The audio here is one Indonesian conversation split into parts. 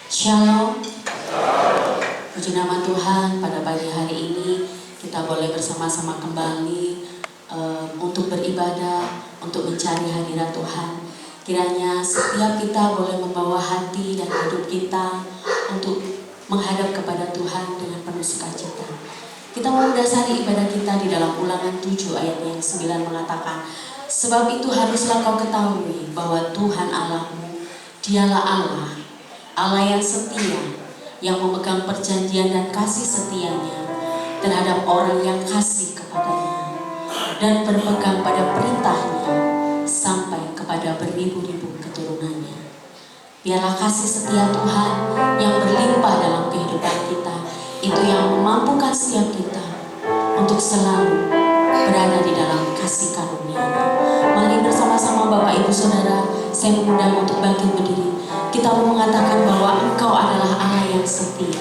Shalom. Puji nama Tuhan, pada pagi hari ini kita boleh bersama-sama kembali untuk beribadah, untuk mencari hadirat Tuhan. Kiranya setiap kita boleh membawa hati dan hidup kita untuk menghadap kepada Tuhan dengan penuh sukacita. Kita mau mendasari ibadah kita di dalam Ulangan 7 ayat yang 9 mengatakan, sebab itu haruslah kau ketahui bahwa Tuhan Allahmu, dialah Allah, Allah yang setia, yang memegang perjanjian dan kasih setianya terhadap orang yang kasih kepadanya dan berpegang pada perintahnya sampai kepada beribu-ribu keturunannya. Biarlah kasih setia Tuhan yang berlimpah dalam kehidupan kita, itu yang memampukan setiap kita untuk selalu berada di dalam kasih karunia-Nya. Mari bersama-sama Bapak Ibu Saudara, saya mengundang untuk bangkit berdiri. Kita mau mengatakan bahwa Engkau adalah Allah yang setia.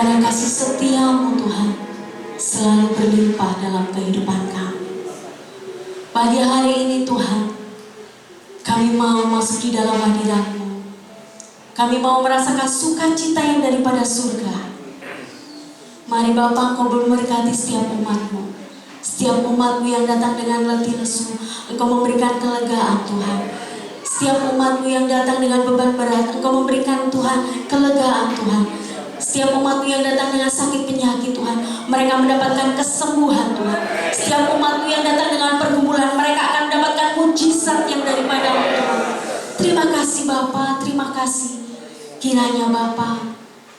Karena kasih setia-Mu Tuhan selalu berlimpah dalam kehidupan kami. Pagi hari ini Tuhan, kami mau masuk di dalam hadirat-Mu. Kami mau merasakan sukacita yang daripada surga. Mari Bapa, Engkau memberkati setiap umat-Mu. Setiap umat-Mu yang datang dengan letih lesu, Engkau memberikan kelegaan Tuhan. Setiap umat-Mu yang datang dengan beban berat, Engkau memberikan Tuhan kelegaan Tuhan. Setiap umat-Mu yang datang dengan sakit penyakit Tuhan, mereka mendapatkan kesembuhan Tuhan. Setiap umat-Mu yang datang dengan pergumulan, mereka akan mendapatkan mujizat yang daripada-Mu Tuhan. Terima kasih Bapa, terima kasih. Kiranya Bapa,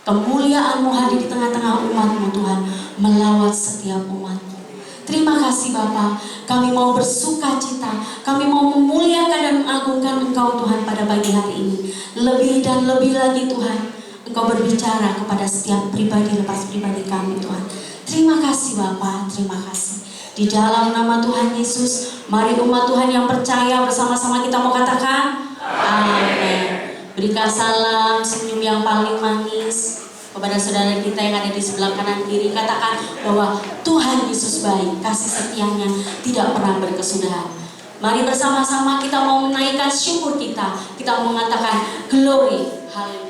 kemuliaan-Mu hadir di tengah-tengah umat-Mu Tuhan, melawat setiap umat-Mu. Terima kasih Bapa, kami mau bersuka cita, kami mau memuliakan dan mengagungkan Engkau Tuhan pada pagi hari ini. Lebih dan lebih lagi Tuhan, Engkau berbicara kepada setiap pribadi lepas pribadi kami Tuhan. Terima kasih Bapa, terima kasih. Di dalam nama Tuhan Yesus, mari umat Tuhan yang percaya bersama-sama kita mau katakan amin. Berikan salam senyum yang paling manis kepada saudara kita yang ada di sebelah kanan kiri. Katakan bahwa Tuhan Yesus baik, kasih setianya tidak pernah berkesudahan. Mari bersama-sama kita mau menaikkan syukur kita. Kita mau mengatakan glory, haleluya.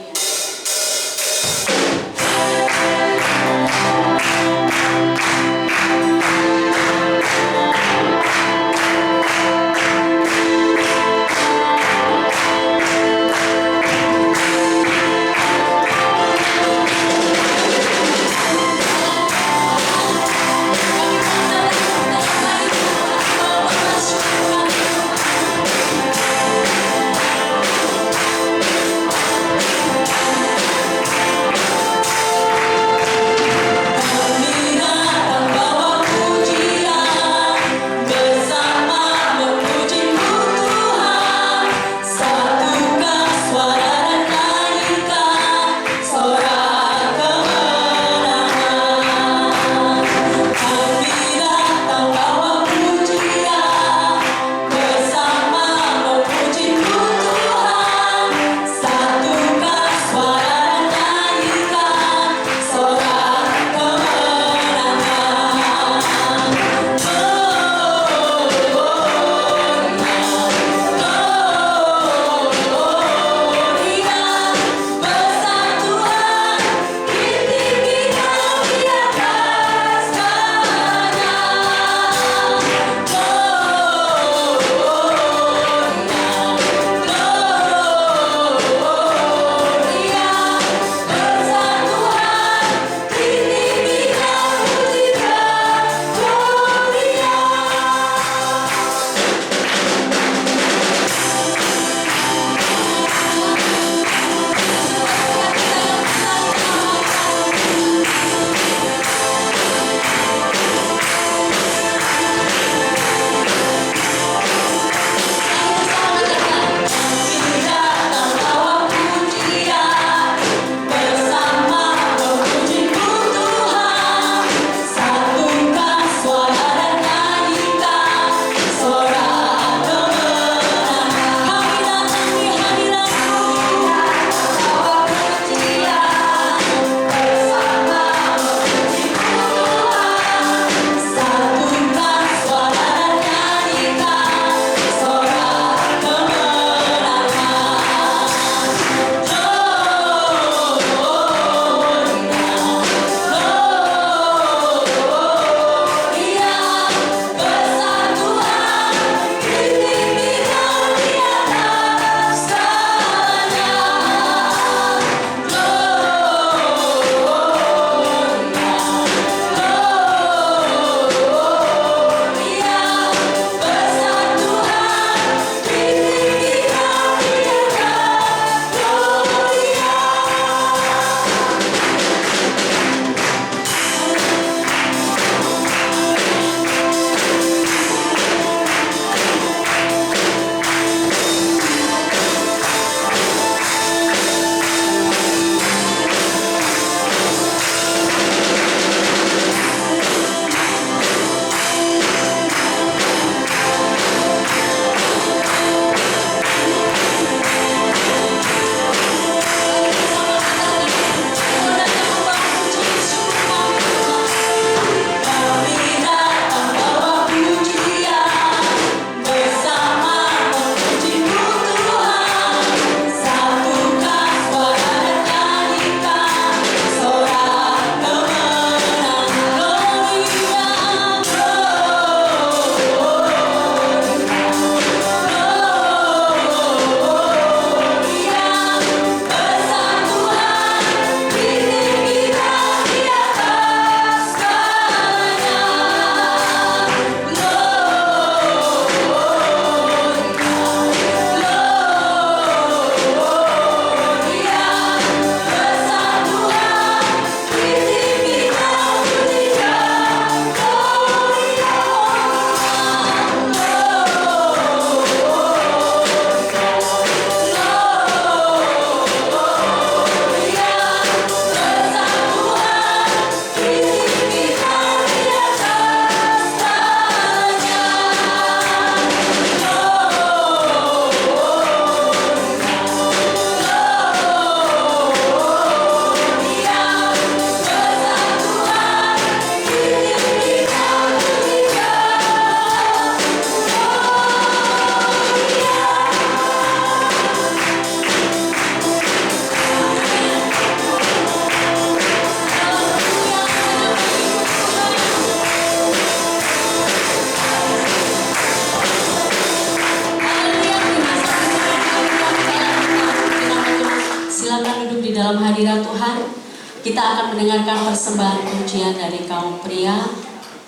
Kita akan mendengarkan persembahan pujian dari kaum pria.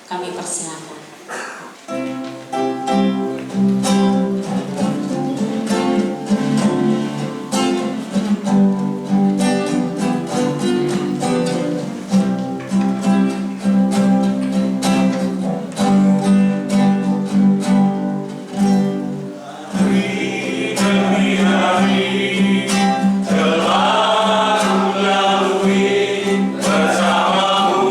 Kami persilakan. Bersamamu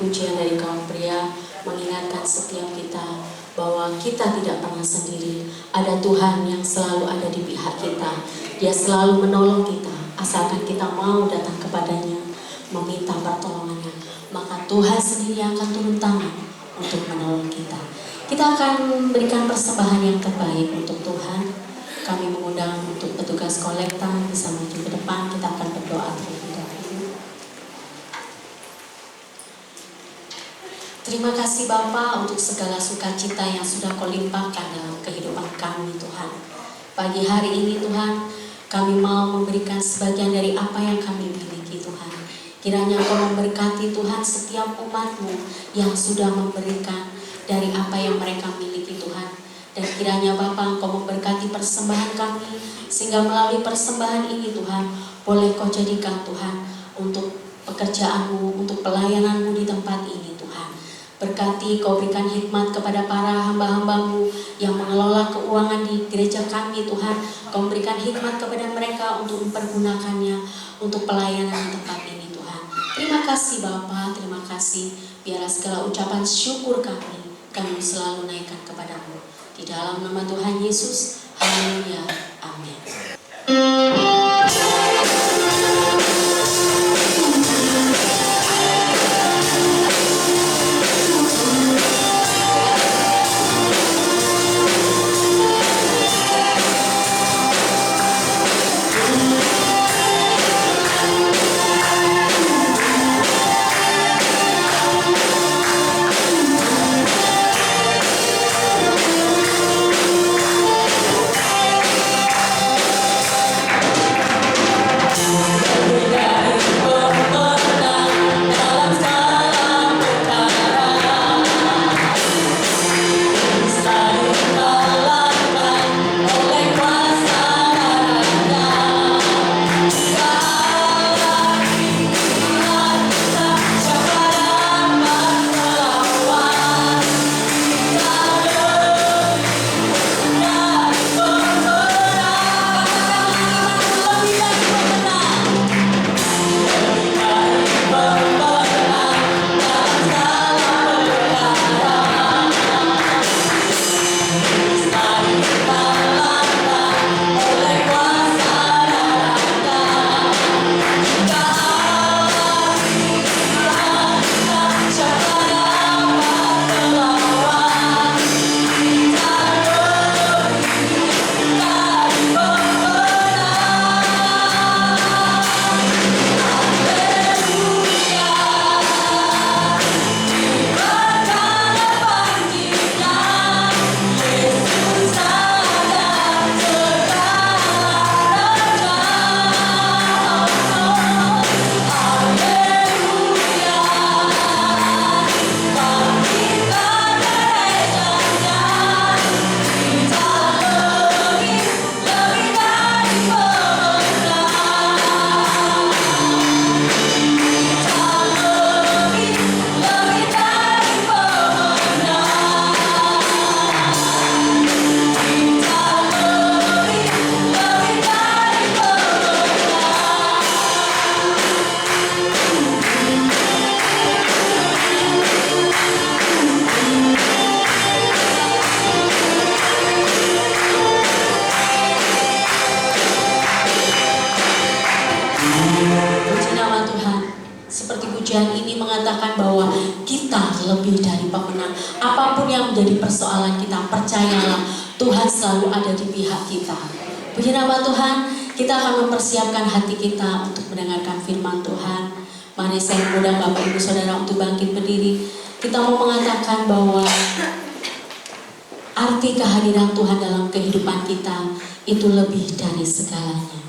pujian dari kaum pria mengingatkan setiap kita bahwa kita tidak pernah sendiri. Ada Tuhan yang selalu ada di pihak kita. Dia selalu menolong kita, asalkan kita mau datang kepadanya, meminta pertolongannya. Maka Tuhan sendiri akan turun tangan untuk menolong kita. Kita akan memberikan persembahan yang terbaik untuk Tuhan. Kami mengundang untuk petugas kolekta bisa maju ke depan. Kita akan berdoa terlebih dahulu. Terima kasih Bapa untuk segala sukacita yang sudah Kau limpahkan dalam kehidupan kami Tuhan. Pagi hari ini Tuhan, kami mau memberikan sebagian dari apa yang kami miliki Tuhan. Kiranya Kau memberkati Tuhan setiap umat-Mu yang sudah memberikan dari apa yang mereka miliki Tuhan. Dan kiranya Bapa Engkau memberkati persembahan kami, sehingga melalui persembahan ini Tuhan, boleh Kau jadikan Tuhan untuk pekerjaan-Mu, untuk pelayanan-Mu di tempat ini Tuhan. Berkati Kau berikan hikmat kepada para hamba-hamba-Mu yang mengelola keuangan di gereja kami Tuhan. Kau berikan hikmat kepada mereka untuk mempergunakannya untuk pelayanan di tempat ini Tuhan. Terima kasih Bapa, terima kasih. Biarlah segala ucapan syukur kami selalu naikkan kepadamu. Di dalam nama Tuhan Yesus, haleluya, amin. Mengatakan bahwa kita lebih dari pemenang. Apapun yang menjadi persoalan kita, percayalah Tuhan selalu ada di pihak kita. Puji nama Tuhan. Kita akan mempersiapkan hati kita untuk mendengarkan firman Tuhan. Mari saya mengundang Bapak Ibu Saudara untuk bangkit berdiri. Kita mau mengatakan bahwa arti kehadiran Tuhan dalam kehidupan kita itu lebih dari segalanya.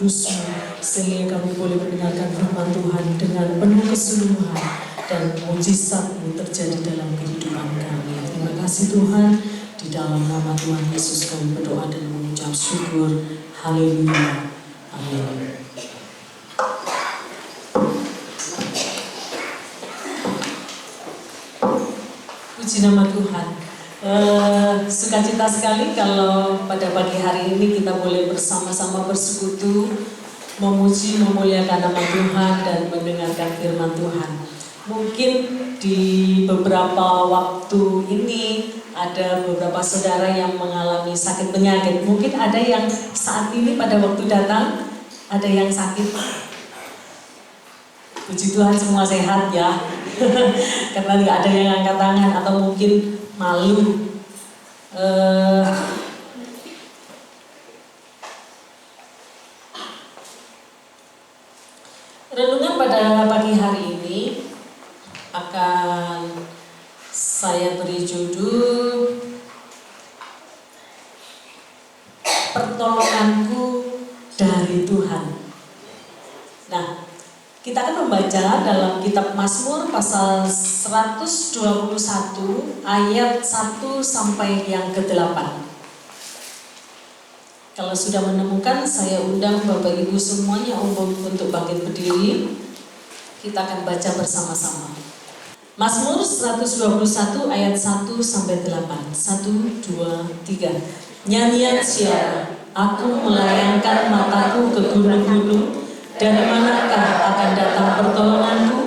Kudus-Mu, sehingga kami boleh mendengarkan firman Tuhan dengan penuh kesungguhan dan mujizat-Mu terjadi dalam kehidupan kami. Terima kasih Tuhan, di dalam nama Tuhan Yesus kami berdoa dan mengucap syukur. Haleluya. Amin. Puji nama Tuhan. Sukacita sekali kalau pada pagi hari ini kita boleh bersama-sama bersekutu, memuji, memuliakan nama Tuhan dan mendengarkan firman Tuhan. Mungkin di beberapa waktu ini ada beberapa saudara yang mengalami sakit penyakit. Mungkin ada yang saat ini pada waktu datang ada yang sakit. Puji Tuhan semua sehat ya. Karena nggak ada yang angkat tangan atau mungkin malu. Renungan pada pagi hari ini akan saya beri judul Pertolonganku dari Tuhan. Nah, kita akan membaca dalam kitab Mazmur pasal 121 ayat 1 sampai yang ke-8. Kalau sudah menemukan, saya undang Bapak Ibu semuanya untuk bangkit berdiri. Kita akan baca bersama-sama. Mazmur 121 ayat 1 sampai 8. 1, 2, 3. Nyanyian siara, aku melayangkan mataku ke gunung-gunung. Dari manakah akan datang pertolonganku?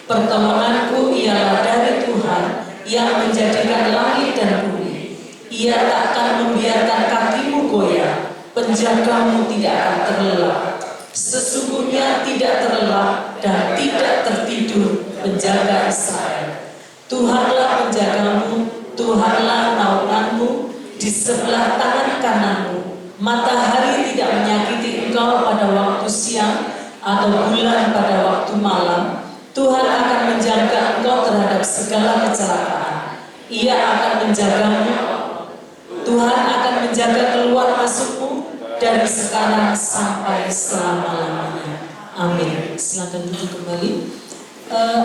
Pertolonganku ialah dari Tuhan yang menjadikan langit dan bumi. Ia takkan membiarkan kakimu goyah, penjagamu tidak akan terlelap. Sesungguhnya tidak terlelap dan tidak tertidur penjaga Israel. Tuhanlah penjagamu, Tuhanlah naunganmu di sebelah tangan kananmu. Matahari tidak menyakiti engkau pada waktu siang atau bulan pada waktu malam. Tuhan akan menjaga engkau terhadap segala kecelakaan. Ia akan menjagamu. Tuhan akan menjaga keluar masukmu dari sekarang sampai selama-lamanya. Amin. Silakan duduk kembali.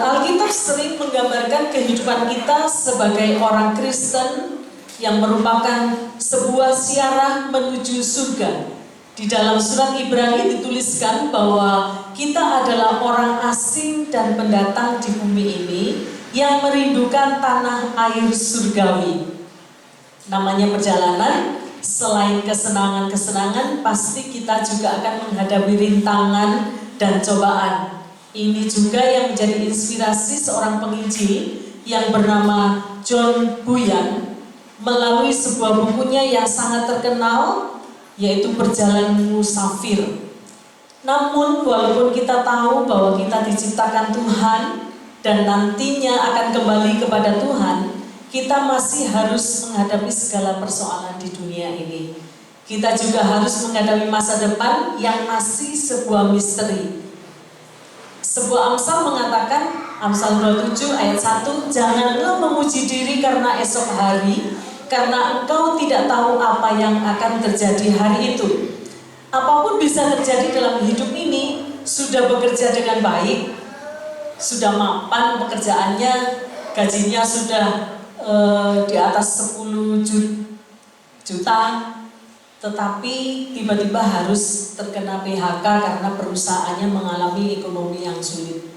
Alkitab sering menggambarkan kehidupan kita sebagai orang Kristen yang merupakan sebuah siarah menuju surga. Di dalam surat Ibrani dituliskan bahwa kita adalah orang asing dan pendatang di bumi ini yang merindukan tanah air surgawi. Namanya perjalanan, selain kesenangan-kesenangan, pasti kita juga akan menghadapi rintangan dan cobaan. Ini juga yang menjadi inspirasi seorang penginjil yang bernama John Bunyan melalui sebuah bukunya yang sangat terkenal, yaitu Perjalanan Musafir. Namun walaupun kita tahu bahwa kita diciptakan Tuhan dan nantinya akan kembali kepada Tuhan, kita masih harus menghadapi segala persoalan di dunia ini. Kita juga harus menghadapi masa depan yang masih sebuah misteri. Sebuah Amsal mengatakan, Amsal 27 ayat 1, janganlah memuji diri karena esok hari, karena engkau tidak tahu apa yang akan terjadi hari itu. Apapun bisa terjadi dalam hidup ini, sudah bekerja dengan baik, sudah mapan pekerjaannya, gajinya sudah di atas 10 juta, tetapi tiba-tiba harus terkena PHK karena perusahaannya mengalami ekonomi yang sulit.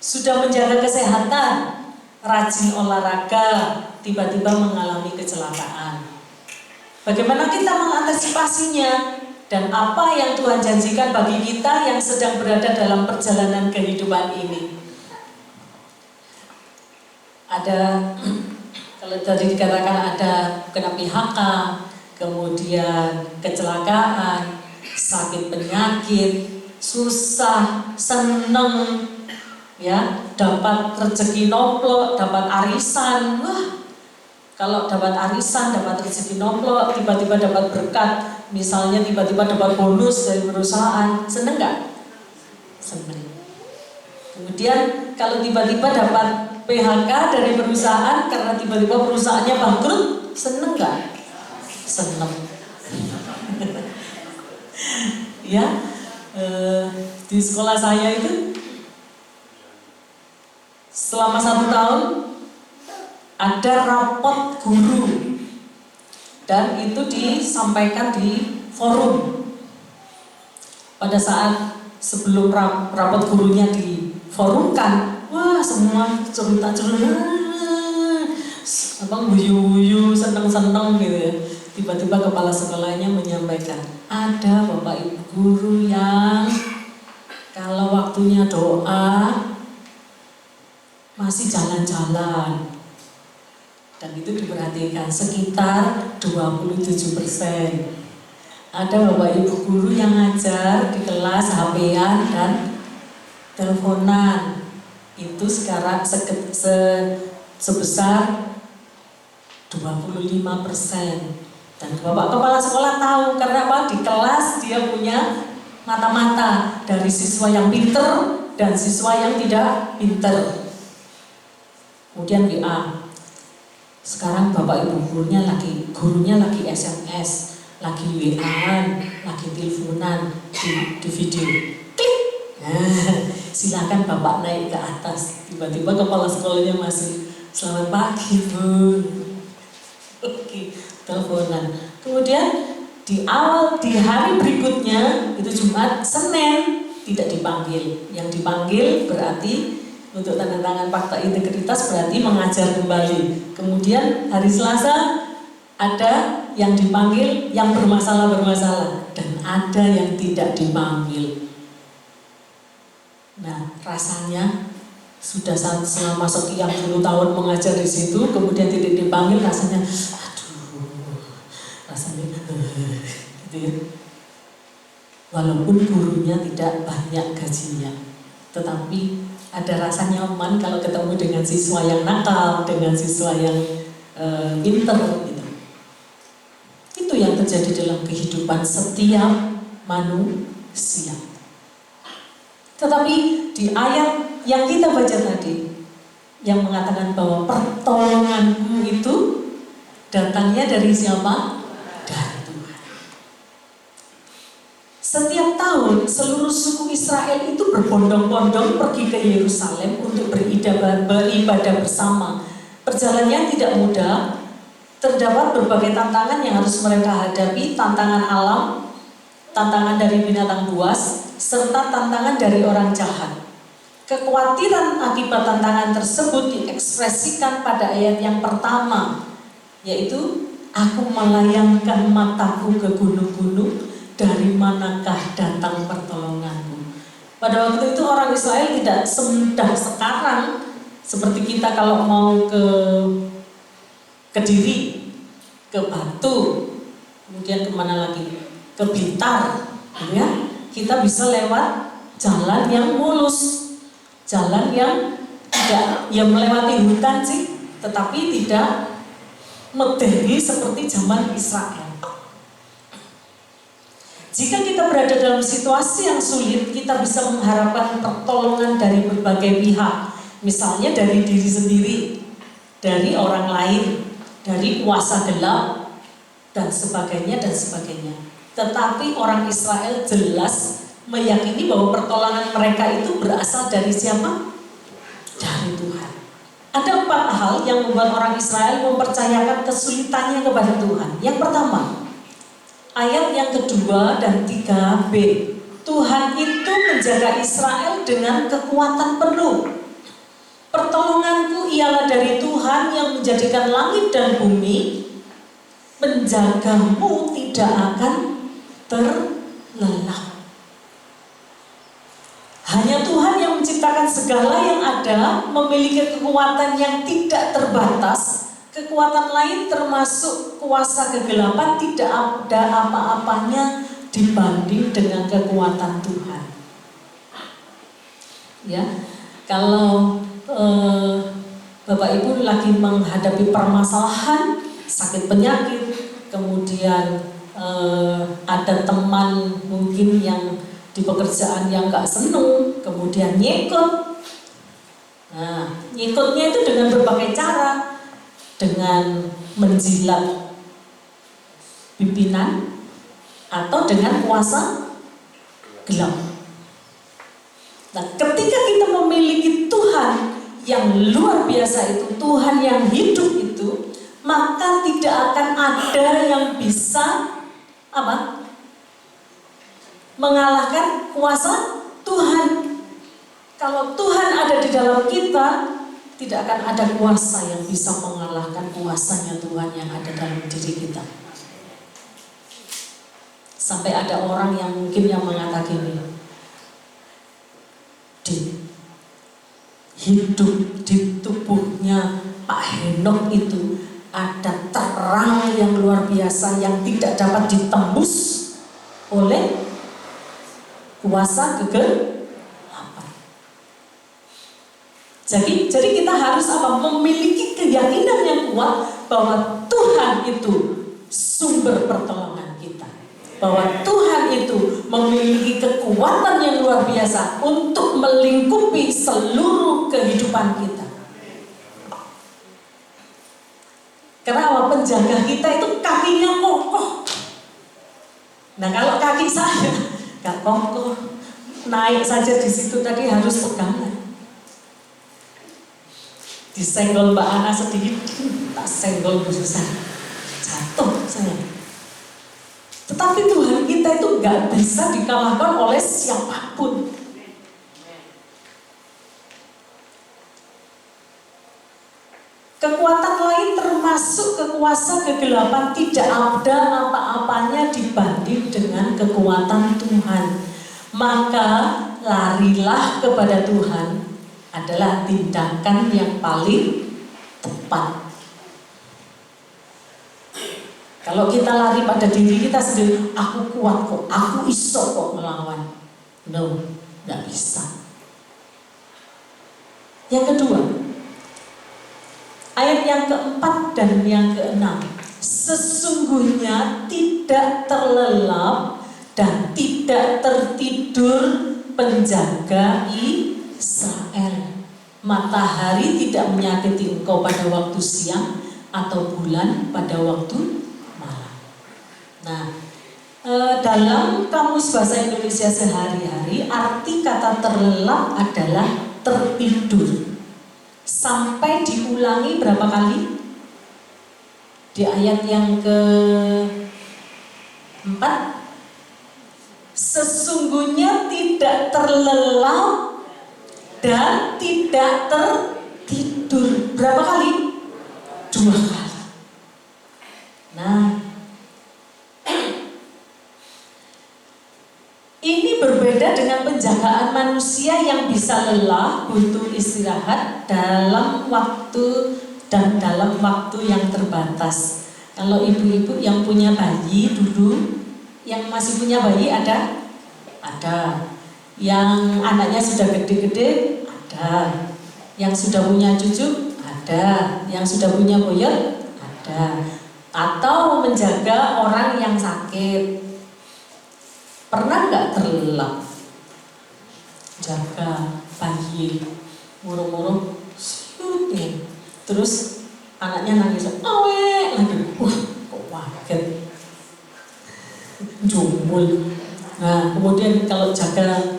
Sudah menjaga kesehatan, rajin olahraga, tiba-tiba mengalami kecelakaan. Bagaimana kita mengantisipasinya? Dan apa yang Tuhan janjikan bagi kita yang sedang berada dalam perjalanan kehidupan ini? Ada, kalau tadi dikatakan ada kena PHK, kemudian kecelakaan, sakit penyakit, susah, seneng, ya, dapat rezeki nomplok, dapat arisan. Wah, kalau dapat arisan, dapat rezeki nomplok, tiba-tiba dapat berkat, misalnya tiba-tiba dapat bonus dari perusahaan, seneng nggak? Seneng. Kemudian kalau tiba-tiba dapat PHK dari perusahaan karena tiba-tiba perusahaannya bangkrut, seneng nggak? Seneng. ya. Di sekolah saya itu selama 1 tahun ada rapot guru dan itu disampaikan di forum. Pada saat sebelum rapot gurunya diforumkan, wah semua cerita-cerita, abang guyu-guyu, seneng-seneng gitu ya. Tiba-tiba kepala sekolahnya menyampaikan, ada bapak ibu guru yang kalau waktunya doa masih jalan-jalan. Dan itu diperhatikan sekitar 27%. Ada bapak ibu guru yang ngajar di kelas HP-an dan teleponan. Itu sekarang sebesar 25%. Dan bapak kepala sekolah tahu karena apa? Di kelas dia punya mata-mata dari siswa yang pinter dan siswa yang tidak pinter. Kemudian WA. Sekarang bapak ibu gurunya lagi SMS, lagi WA-an, lagi teleponan di video. Klik. Nah, silakan bapak naik ke atas. Tiba-tiba kepala sekolahnya masih, selamat pagi bun. Oke, teleponan. Kemudian di hari berikutnya itu Jumat, Senin tidak dipanggil. Yang dipanggil berarti untuk tanda tangan fakta integritas berarti mengajar kembali. Kemudian hari Selasa ada yang dipanggil yang bermasalah dan ada yang tidak dipanggil. Nah, rasanya sudah selama sekian puluh tahun mengajar di situ, kemudian tidak dipanggil, rasanya gitu ya. Walaupun gurunya tidak banyak gajinya, tetapi ada rasa nyaman kalau ketemu dengan siswa yang nakal, dengan siswa yang pinter gitu. Itu yang terjadi dalam kehidupan setiap manusia. Tetapi di ayat yang kita baca tadi, yang mengatakan bahwa pertolonganmu itu datangnya dari siapa? Dari Tuhan. Setiap tahun seluruh suku Israel itu berbondong-bondong pergi ke Yerusalem untuk beribadah bersama. Perjalanannya tidak mudah, terdapat berbagai tantangan yang harus mereka hadapi, tantangan alam, tantangan dari binatang buas, serta tantangan dari orang jahat. Kekhawatiran akibat tantangan tersebut diekspresikan pada ayat yang pertama, yaitu aku melayangkan mataku ke gunung-gunung, dari manakah datang pertolonganku. Pada waktu itu orang Israel tidak semudah sekarang seperti kita kalau mau ke Kediri, ke Batu, kemudian kemana lagi, ke Blitar, ya, kita bisa lewat jalan yang mulus. Jalan yang tidak melewati hutan sih, tetapi tidak medeni seperti zaman Israel. Jika kita berada dalam situasi yang sulit, kita bisa mengharapkan pertolongan dari berbagai pihak. Misalnya dari diri sendiri, dari orang lain, dari kuasa gelap, dan sebagainya dan sebagainya. Tetapi orang Israel jelas meyakini bahwa pertolongan mereka itu berasal dari siapa? Dari Tuhan. Ada 4 hal yang membuat orang Israel mempercayakan kesulitannya kepada Tuhan. Yang pertama, ayat yang kedua dan 3b, Tuhan itu menjaga Israel dengan kekuatan penuh. Pertolonganku ialah dari Tuhan yang menjadikan langit dan bumi, menjagamu tidak akan terlelap. Hanya Tuhan yang menciptakan segala yang ada, memiliki kekuatan yang tidak terbatas. Kekuatan lain termasuk kuasa kegelapan tidak ada apa-apanya dibanding dengan kekuatan Tuhan. Ya, kalau Bapak Ibu lagi menghadapi permasalahan, sakit penyakit, kemudian ada teman mungkin yang di pekerjaan yang gak seneng, kemudian nyekot. Nah, nyekotnya itu dengan berbagai cara, dengan menjilat pimpinan atau dengan kuasa gelap. Nah, ketika kita memiliki Tuhan yang luar biasa itu, Tuhan yang hidup itu, maka tidak akan ada yang bisa mengalahkan kuasa Tuhan. Kalau Tuhan ada di dalam kita, tidak akan ada kuasa yang bisa mengalahkan kuasanya Tuhan yang ada dalam diri kita. Sampai ada orang yang mungkin yang mengatakan ini, hidup di tubuhnya Pak Henok itu ada terang yang luar biasa yang tidak dapat ditembus oleh kuasa kegelapan. Jadi kita harus memiliki keyakinan yang kuat bahwa Tuhan itu sumber pertolongan kita, bahwa Tuhan itu memiliki kekuatan yang luar biasa untuk melingkupi seluruh kehidupan kita. Karena penjaga kita itu kakinya kokoh. Nah, kalau kaki saya gak kokoh, naik saja di situ tadi harus pegangan. Disenggol Mbak Ana sedikit, tak senggol susah, jatuh saya. Tetapi Tuhan kita itu gak bisa dikalahkan oleh siapapun. Kekuatan lain termasuk kekuasa kegelapan tidak ada apa-apanya dibanding dengan kekuatan Tuhan. Maka larilah kepada Tuhan adalah tindakan yang paling tepat. Kalau kita lari pada diri kita sendiri, aku kuat kok, aku iso kok melawan. No, gak bisa. Yang kedua, ayat yang keempat dan yang keenam. Sesungguhnya tidak terlelap dan tidak tertidur penjaga Israel. Matahari tidak menyakiti engkau pada waktu siang atau bulan pada waktu malam. Nah, dalam Kamus Bahasa Indonesia sehari-hari, arti kata terlelap adalah tertidur. Sampai diulangi berapa kali? Di ayat yang ke-4. Sesungguhnya tidak terlelap dan tidak tertidur. Berapa kali? 2 kali. Nah, ini berbeda dengan penjagaan manusia yang bisa lelah, butuh istirahat dalam waktu dan dalam waktu yang terbatas. Kalau ibu-ibu yang punya bayi dulu, yang masih punya bayi ada. Yang anaknya sudah gede-gede ada. Yang sudah punya cucu ada. Yang sudah punya boyot ada. Atau menjaga orang yang sakit. Pernah nggak terlelap jaga bayi, murung-murung, syuting, terus anaknya nangis, awek lagi, kok kaget, jumul. Nah, kemudian kalau jaga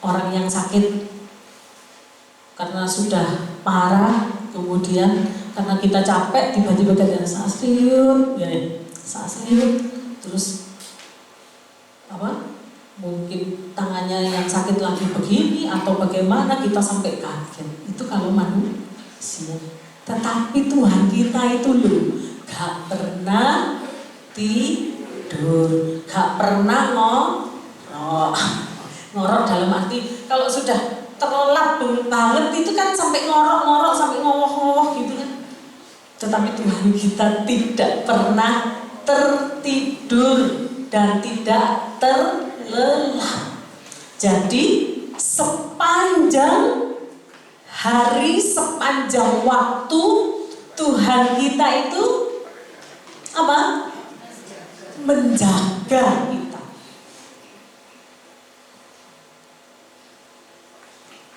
orang yang sakit karena sudah parah, kemudian karena kita capek, tiba-tiba kita saasliut, terus mungkin tangannya yang sakit lagi begini atau bagaimana, kita sampai kaget. Itu kalau manusia. Tetapi Tuhan kita itu loh gak pernah tidur, gak pernah ngorok dalam arti kalau sudah terlelap banget itu kan sampai ngorok sampai ngowoh gitu kan. Tetapi Tuhan kita tidak pernah tertidur dan tidak terlelap. Jadi sepanjang hari, sepanjang waktu Tuhan kita itu menjaga kita.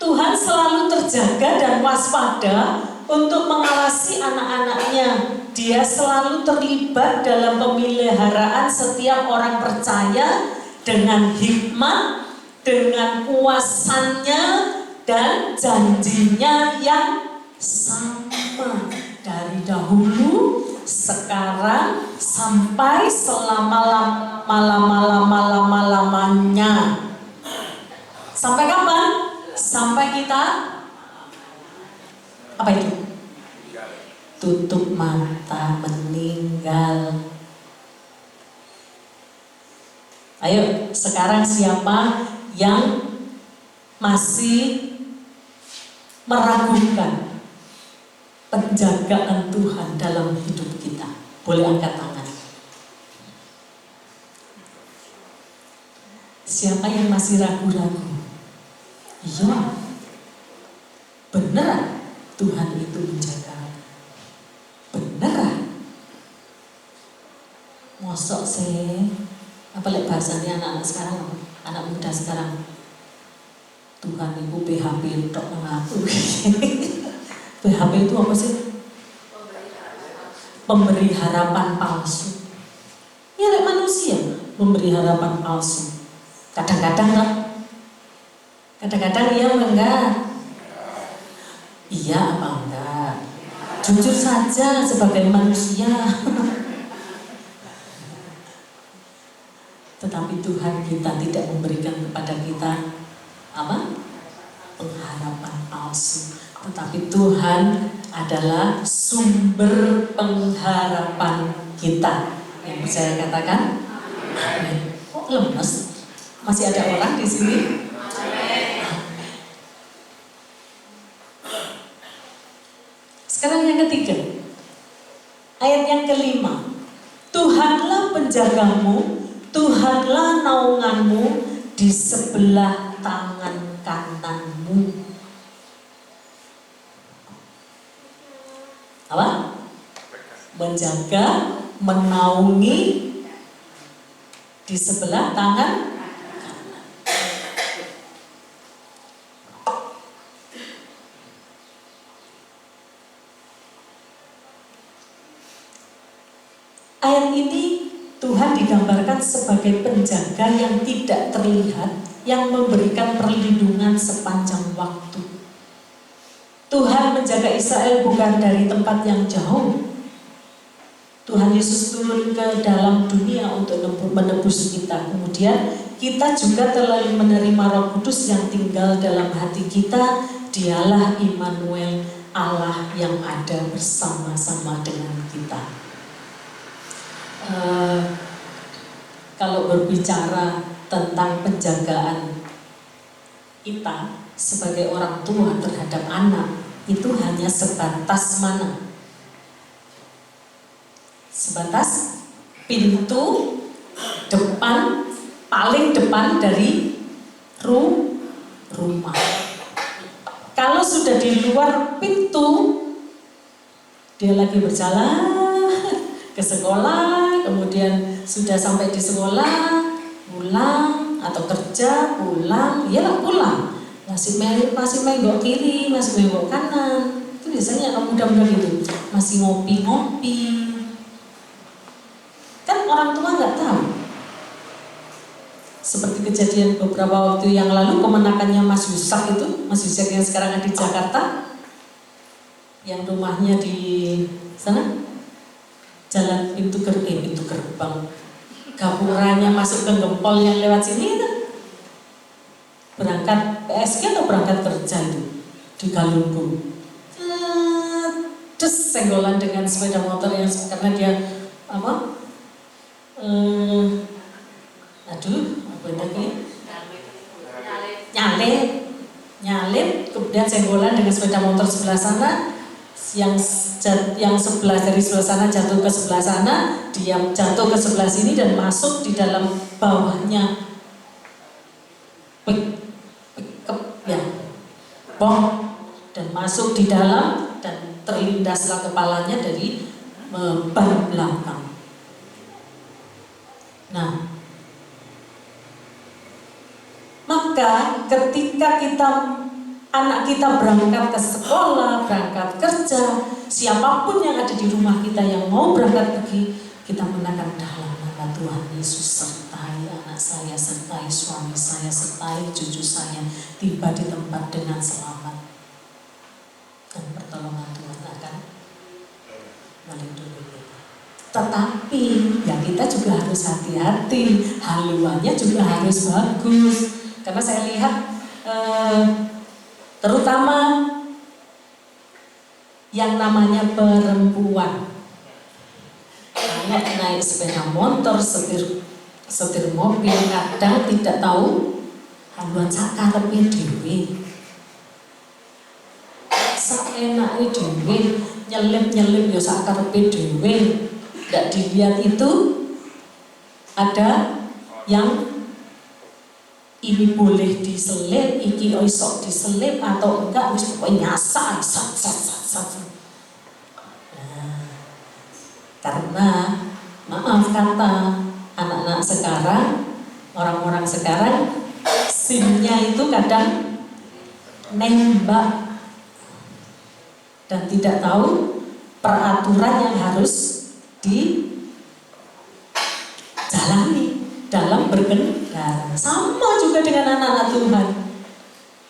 Tuhan selalu terjaga dan waspada untuk mengawasi anak-anaknya. Dia selalu terlibat dalam pemeliharaan setiap orang percaya dengan hikmat dengan kuasanya dan janjinya yang sama dari dahulu, sekarang, sampai selama-lamanya. Sampai kapan? Sampai kita apa itu? Tutup mata, meninggal. Ayo, sekarang siapa yang masih meragukan penjagaan Tuhan dalam hidup kita? Boleh angkat tangan. Siapa yang masih ragu-ragu? Iya, beneran Tuhan itu menjaga. Beneran. Mosok sih, apa lek bahasanya anak-anak sekarang, anak muda sekarang, Tuhan itu PHP tok nang aku. PHP itu apa sih? Pemberi harapan palsu. Ya lek manusia memberi harapan palsu. Kadang-kadang kan? Kadang-kadang iya apa enggak? Iya apa enggak? Jujur saja sebagai manusia. Tetapi Tuhan kita tidak memberikan kepada kita apa? Pengharapan palsu. Tetapi Tuhan adalah sumber pengharapan kita. Yang percaya katakan? Amin. Kok lemes? Masih ada orang di sini? Sekarang yang ketiga, ayat yang kelima. Tuhanlah penjagamu, Tuhanlah naunganmu di sebelah tangan kananmu. Apa? Menjaga, menaungi di sebelah tangan kanan. Ayat ini Tuhan digambarkan sebagai penjaga yang tidak terlihat, yang memberikan perlindungan sepanjang waktu. Tuhan menjaga Israel bukan dari tempat yang jauh. Tuhan Yesus turun ke dalam dunia untuk menebus kita. Kemudian kita juga telah menerima Roh Kudus yang tinggal dalam hati kita. Dialah Immanuel, Allah yang ada bersama-sama dengan kita. Kalau berbicara tentang penjagaan kita sebagai orang tua terhadap anak, itu hanya sebatas mana? Sebatas pintu depan, paling depan dari rumah. Kalau sudah di luar pintu, dia lagi berjalan ke sekolah, kemudian sudah sampai di sekolah, pulang, atau kerja, pulang, iyalah pulang. Masih menggok kiri, masih menggok kanan. Itu biasanya anak muda-muda gitu, masih ngopi-ngopi. Kan orang tua nggak tahu. Seperti kejadian beberapa waktu yang lalu, kemenakannya Mas Yusak itu, Mas Yusak yang sekarang ada di Jakarta, yang rumahnya di sana. Jalan pintu gerbang gapuranya masuk ke Gempol yang lewat sini itu. Berangkat PSG atau berangkat kerja itu di Galunggung. Terus senggolan dengan sepeda motor yang karena dia apa? Nyalip, kemudian senggolan dengan sepeda motor sebelah sana. Yang sebelah dari sebelah sana jatuh ke sebelah sana, dia jatuh ke sebelah sini dan masuk di dalam bawahnya bom dan masuk di dalam dan terlindaslah kepalanya dari ban belakang. Nah, maka ketika anak kita berangkat ke sekolah, berangkat kerja, siapapun yang ada di rumah kita yang mau berangkat pergi, kita menakan dalam nama Karena Tuhan Yesus sertai anak saya, sertai suami saya, sertai cucu saya tiba di tempat dengan selamat. Dan pertolongan Tuhan akan melindungi kita. Tetapi ya kita juga harus hati-hati, haluannya juga harus bagus. Karena saya lihat terutama yang namanya perempuan, naik sepeda motor, setir mobil, kadang tidak tahu haluan sakarepnya dhewe. Saenake dhewe, nyelip-nyelip ya sakarepnya dhewe. Tidak dilihat itu ada yang ini boleh diselip, iki iso diselip atau enggak, wis pokoknya nyasar, karena maaf kata anak-anak sekarang, orang-orang sekarang, SIM-nya itu kadang nembak dan tidak tahu peraturan yang harus dijalani dalam berkendara. Sama juga dengan anak-anak Tuhan.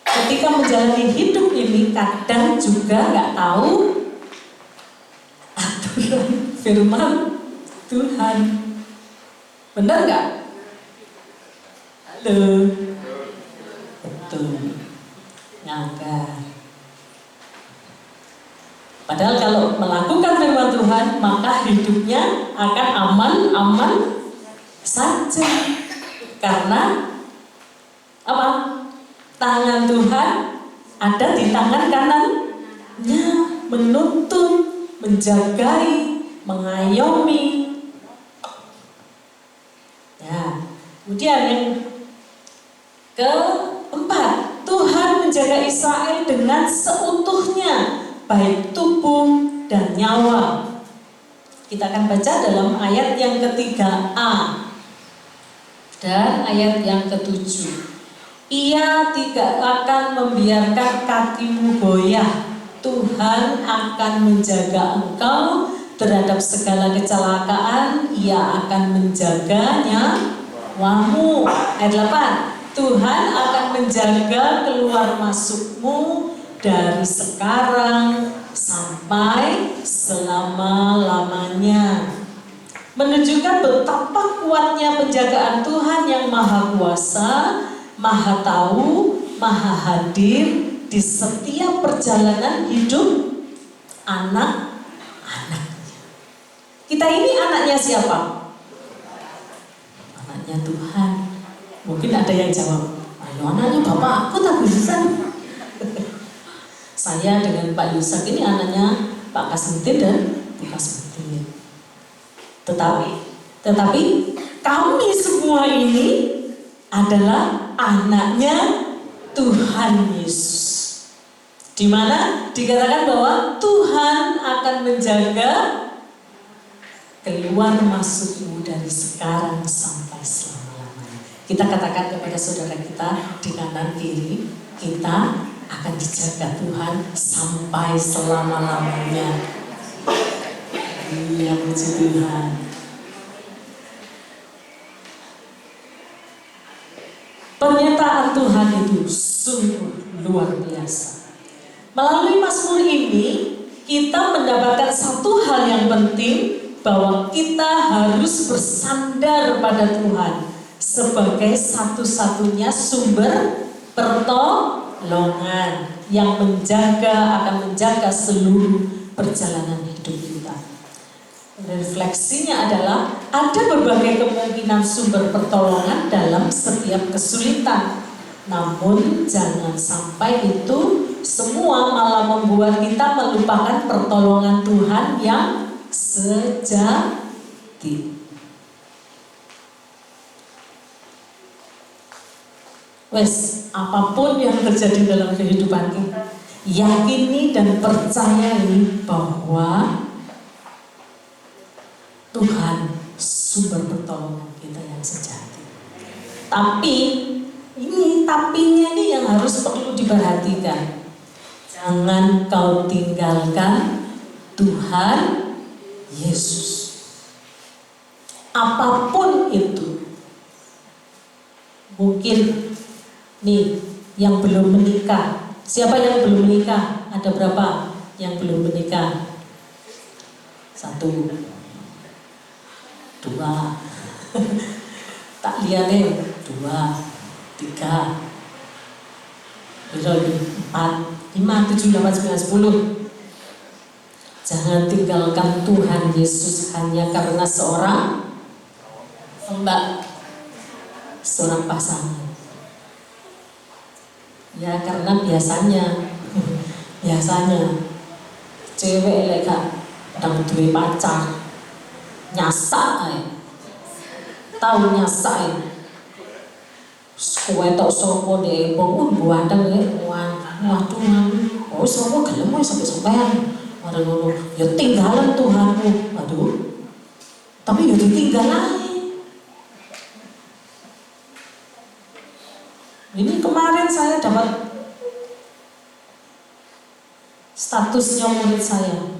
Ketika menjalani hidup ini kadang juga nggak tahu aturan firman Tuhan. Benar nggak? Halo. Betul. Nganggar. Padahal kalau melakukan firman Tuhan, maka hidupnya akan aman-aman saja. Karena apa? Tangan Tuhan ada di tangan kanannya, menuntun, menjagai, mengayomi. Ya, kemudian yang keempat, Tuhan menjaga Israel dengan seutuhnya, baik tubuh dan nyawa. Kita akan baca dalam ayat yang ke-3a dan ayat yang ke-7. Ia tidak akan membiarkan kakimu goyah. Tuhan akan menjaga engkau terhadap segala kecelakaan. Ia akan menjaga nyawamu. Ayat 8. Tuhan akan menjaga keluar masukmu dari sekarang sampai selama-lamanya. Menunjukkan betapa kuatnya penjagaan Tuhan yang maha kuasa, maha tahu, maha hadir di setiap perjalanan hidup anak-anaknya. Kita ini anaknya siapa? Anaknya Tuhan. Mungkin ada yang jawab, ayo anaknya bapak aku tak bisa. Saya dengan Pak Yusak ini anaknya Pak Kasmentin dan Bu Kasmentin. Tetapi kami semua ini adalah anaknya Tuhan Yesus. Di mana dikatakan bahwa Tuhan akan menjaga keluar masukmu dari sekarang sampai selama-lamanya. Kita katakan kepada saudara kita di kanan kiri, kita akan dijaga Tuhan sampai selama-lamanya. Iya, puji Tuhan. Pernyataan Tuhan itu sungguh luar biasa. Melalui Mazmur ini, kita mendapatkan satu hal yang penting, bahwa kita harus bersandar pada Tuhan sebagai satu-satunya sumber pertolongan yang akan menjaga seluruh perjalanan hidup kita. Refleksinya adalah ada berbagai kemungkinan sumber pertolongan dalam setiap kesulitan. Namun jangan sampai itu semua malah membuat kita melupakan pertolongan Tuhan yang sejati. Apapun yang terjadi dalam kehidupan kita, yakini dan percayai bahwa Tuhan sumber pertolongan kita yang sejati. Tapi tapinya ini yang harus perlu diperhatikan. Jangan kau tinggalkan Tuhan Yesus. apapun itu. Mungkin nih yang belum menikah. Siapa yang belum menikah? Ada berapa yang belum menikah? 1, 2. Tak lihat 2, 3, 4, 5, 7, 8, 9, 10. Jangan tinggalkan Tuhan Yesus hanya karena seorang pasangan. Ya karena biasanya cewek lek gak duwe pacar nyasak ae. Tahu nyasak ae. Kowe tok sapa ndek wong buandeng lek waduh oh sapa gelem sampe sampean. Mari ngono, ya tinggalan Tuhanmu. Aduh. Tapi ya ditinggal ae. Ini kemarin saya dapat statusnya murid saya.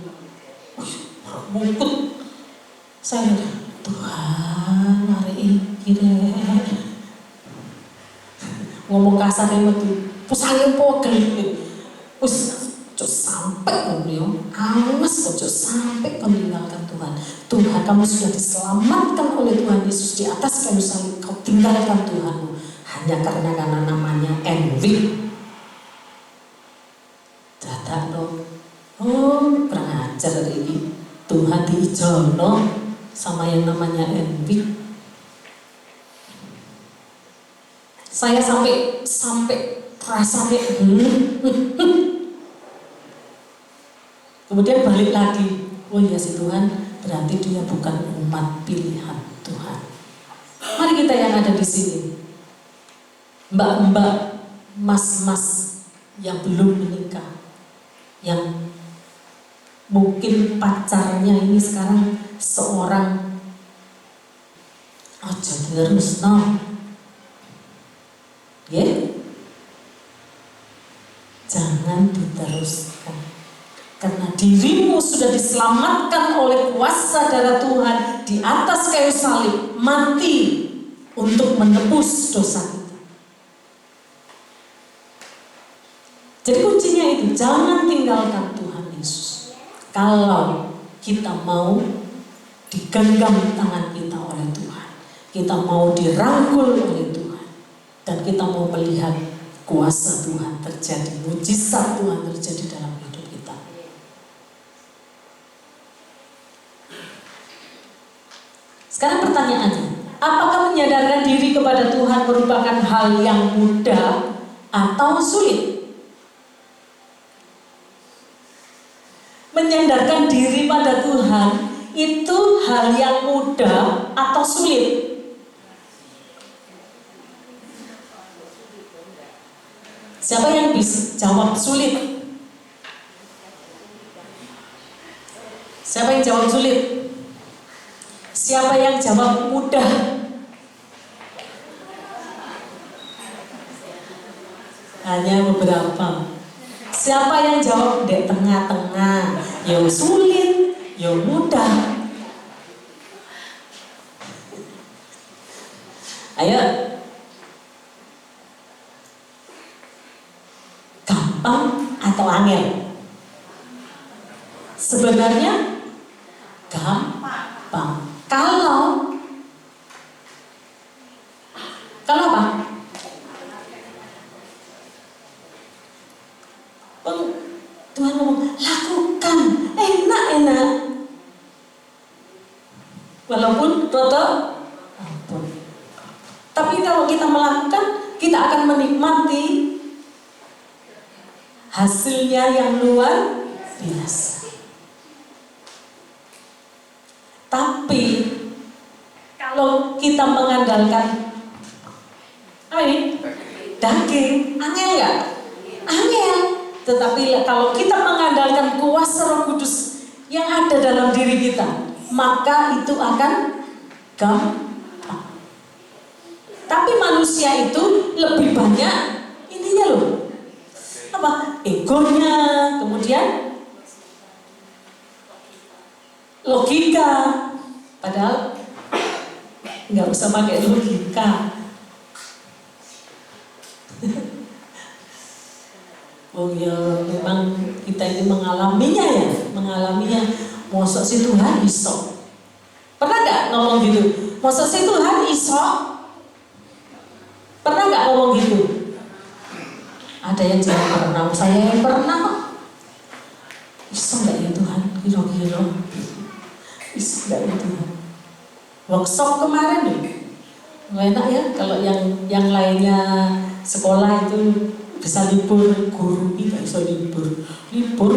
Mungkut saya Tuhan hari ini ngomong kasar itu pusaya pogel sampai kamu awas kok sampai kamu tinggalkan Tuhan. Tuhan kamu sudah diselamatkan oleh Tuhan Yesus di atas kayu salib. Kau tinggalkan Tuhanmu hanya karena namanya envy. Dadak dong. Oh kurang ajar hari ini. Tuhan diijono sama yang namanya envy. Saya sampai terasa kemudian balik lagi. Oh iya si Tuhan, berarti dia bukan umat pilihan Tuhan. Mari kita yang ada di sini, mbak-mbak, mas-mas yang belum menikah, yang mungkin pacarnya ini sekarang seorang aja terus jangan diteruskan. Karena dirimu sudah diselamatkan oleh kuasa darah Tuhan di atas kayu salib, mati untuk menebus dosa kita. Jadi kuncinya itu, jangan tinggalkan Tuhan Yesus. Kalau kita mau digenggam tangan kita oleh Tuhan, kita mau dirangkul oleh Tuhan, dan kita mau melihat kuasa Tuhan terjadi, mujizat Tuhan terjadi dalam hidup kita. Sekarang pertanyaannya, apakah menyadarkan diri kepada Tuhan merupakan hal yang mudah atau sulit? Menyadarkan diri pada Tuhan itu hal yang mudah atau sulit? Siapa yang bisa jawab sulit? Siapa yang jawab sulit? Siapa yang jawab mudah? Hanya beberapa. Siapa yang jawab di tengah-tengah? Yang sulit, yang mudah. Ayo. Gampang atau angel? Sebenarnya gampang. Kalau apa? Tuhan ngomong, lakukan, enak. Walaupun ampun. Tapi kalau kita melakukan, kita akan menikmati hasilnya yang luar biasa. Tapi kalau kita mengandalkan daging, angel nggak? Angel. Tetapi kalau kita mengandalkan kuasa Roh Kudus yang ada dalam diri kita, maka itu akan gampang. Tapi manusia itu lebih banyak ininya loh. Egonya, kemudian logika. Padahal nggak usah pakai logika. Oh ya, memang kita ini mengalaminya ya, Mosok si Tuhan iso. Pernah nggak ngomong gitu? Mosok si Tuhan iso? Pernah nggak ngomong gitu? Ada yang jawab pernah, saya yang pernah. Iso nggak ya Tuhan? Kira-kira iso nggak ya Tuhan? Workshop kemarin nih, enak ya kalau yang lainnya sekolah itu bisa libur, guru kita bisa libur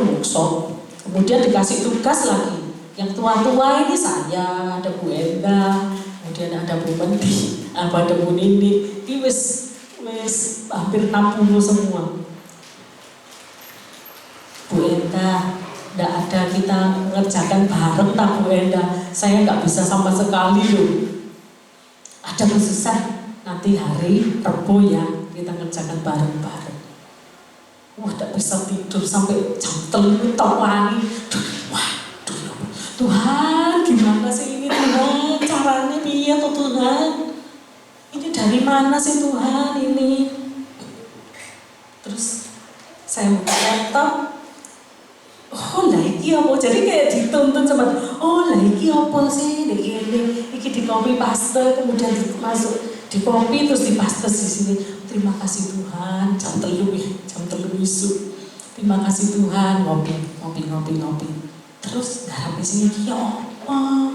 workshop. Kemudian dikasih tugas lagi. Yang tua-tua ini saya, ada Bu Enda, kemudian ada Bu Menti, ada Bu Nini. Ini wis hampir 60 semua. Bu Enda, tidak ada kita mengerjakan bareng tak Bu Enda. Saya nggak bisa sama sekali loh. Ada khususan nanti hari Rabu ya kita ngerjakan bareng-bareng. Wah, tidak bisa tidur sampai jam 3 wangi. Waduh, Tuhan gimana sih ini Tuhan? Caranya piye tuh Tuhan? Ini dari mana sih Tuhan ini? Terus saya buka laptop. Oh lah iki apa? Jadi kayak dituntun sama oh lah iki apa sih? Iki di copy paste kemudian masuk di copy terus di paste di sini. Terima kasih Tuhan, jam 3 isu. Terima kasih Tuhan, ngopi. Terus garap di sini ya apa?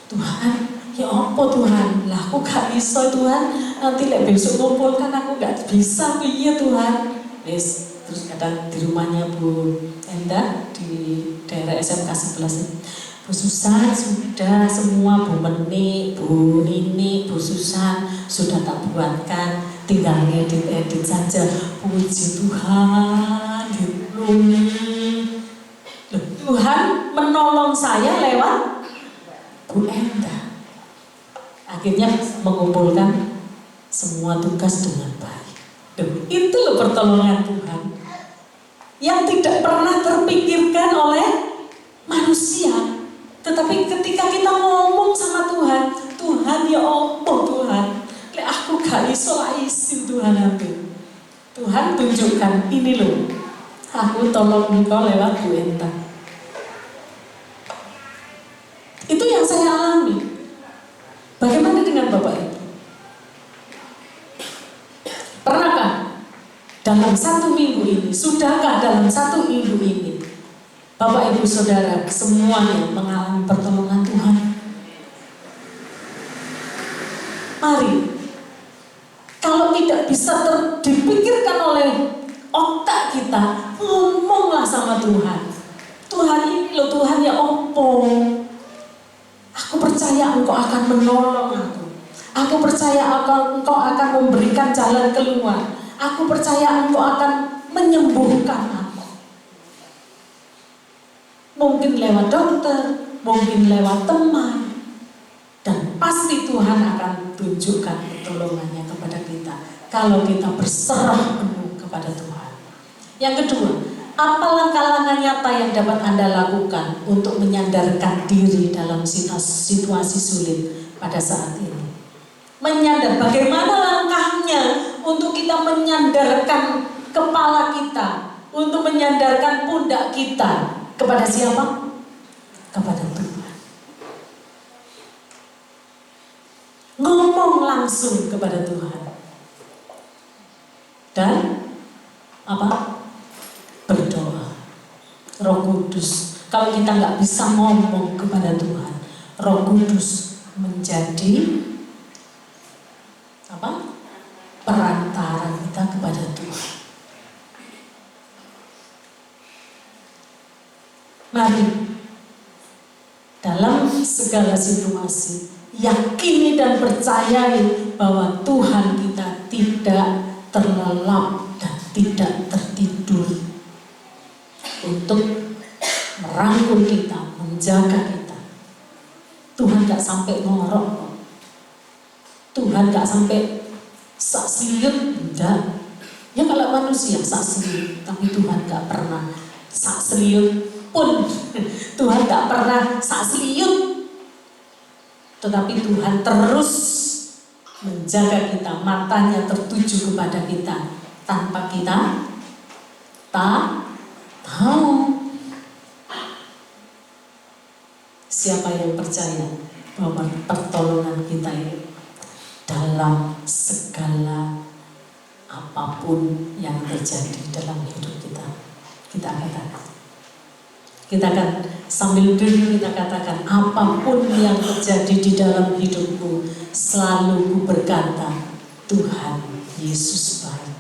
Tuhan, ya apa Tuhan? Lah aku gak bisa Tuhan. Nanti lek besok ngumpul kan aku gak bisa piye Tuhan. Yes. Terus kadang di rumahnya Bu Enda di daerah SMK 11. Bu Susan sudah semua, Bu Meni, Bu Nini, Bu Susan sudah tak buatkan, tinggal ngedit-edit saja. Puji Tuhan, Tuhan menolong saya lewat Bu Enda. Akhirnya mengumpulkan semua tugas dengan baik. Itu loh pertolongan Tuhan yang tidak pernah terpikirkan oleh manusia. Tetapi ketika kita ngomong sama Tuhan, Tuhan ya Allah Tuhan, aku gak iso isin Tuhan aku. Tuhan tunjukkan ini loh, aku tolong engkau lewat Bu Enta. Itu yang saya alami. Bagaimana dengan Bapak Ibu? Pernahkah dalam 1 minggu ini, sudahkah dalam 1 minggu ini Bapak Ibu Saudara semuanya mengalami pertolongan Tuhan? Mari, kalau tidak bisa dipikirkan oleh otak kita, ngomonglah sama Tuhan. Tuhan ini loh Tuhan ya opo. Aku percaya Engkau akan menolong aku. Aku percaya Engkau akan memberikan jalan keluar. Aku percaya Engkau akan menyembuhkan aku. Mungkin lewat dokter, mungkin lewat teman. Dan pasti Tuhan akan tunjukkan pertolongannya kepada kita kalau kita berserah penuh kepada Tuhan. Yang kedua, apa langkah-langkah nyata yang dapat Anda lakukan untuk menyadarkan diri dalam situasi sulit pada saat ini? Menyadar, bagaimana langkahnya untuk kita menyadarkan kepala kita, untuk menyadarkan pundak kita kepada siapa? Kepada Tuhan. Ngomong langsung kepada Tuhan. Dan apa? Berdoa. Roh Kudus. Kalau kita nggak bisa ngomong kepada Tuhan, Roh Kudus menjadi apa? Perantara kita kepada Tuhan. Mari dalam segala situasi yakini dan percayai bahwa Tuhan kita tidak terlelap dan tidak tertidur untuk merangkul kita, menjaga kita. Tuhan gak sampai ngorok, Tuhan gak sampai saksiyut, enggak. Ya kalau manusia saksiyut, tapi Tuhan gak pernah saksiyut pun. Tuhan gak pernah saksiyut. Tetapi Tuhan terus menjaga kita, matanya tertuju kepada kita tanpa kita tahu. Siapa yang percaya bahwa pertolongan kita ini dalam segala apapun yang terjadi dalam hidup kita, kita katakan. Kita akan sambil dulu kita katakan, apapun yang terjadi di dalam hidupku, selalu ku berkata, Tuhan Yesus baik.